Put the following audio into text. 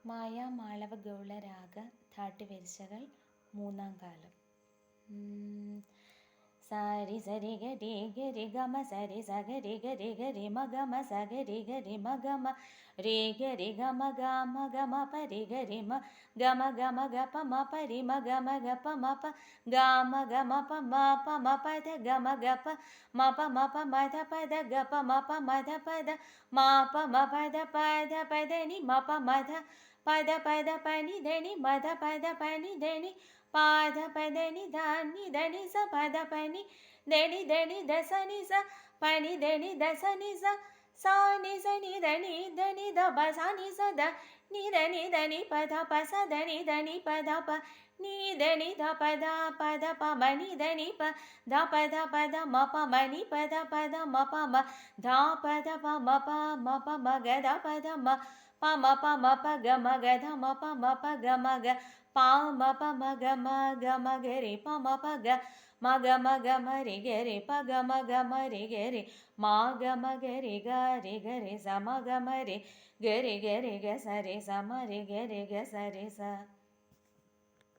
മായാമാളവ ഗൗളരാഗ ധാട്ടുവരിശകൾ മൂന്നാം കാലം. സാരി സരി ഗരി ഗരി ഗമ സരി സഗരി ഗരി ഗരി മഗമ സഗരി ഗരി മഗമ രേ ഗരി ഗമ ഗമ ഗമ പരി ഗരി മ ഗമ ഗമ ഗപ മ പരി മ ഗമ ഗപ മ പ ഗമ ഗമ പ മ പദ ഗമ ഗപ മ പ മധ പദ ഗപ മ പ മധ പദ മ പ മ പദ നി മ പ മധ പദ പനി ധനി മധ പദ പനി ധനി പാദ പദനി ധാനി ധനി സ പദ പനി ധനി ധനി ദസനി സ പനി ധനി ദസനി സ സാനി സനി ധനി ധനി ധ പ സാനി സ ധ നി ധനി ധനി പദ പ സ ധനി ധനി പദ പ നി ധനി ധ പദ പ മനി ധനി പ ധ പദ മ പ മനി പദ മ പ മ ധ പദ പ മ ഗ ധ പദ മ പ ഗ മ ഗ ധ മ പ ഗ മ ഗ പ മ പ മ ഗ രി പ മ പ ഗ മ രി ഗ രി പ ഗ മ രി ഗ രി മ ഗ രി സ മ ഗ രി ഗ രി ഗ സ രി സ മ രി ഗ രി ഗ സ രി സ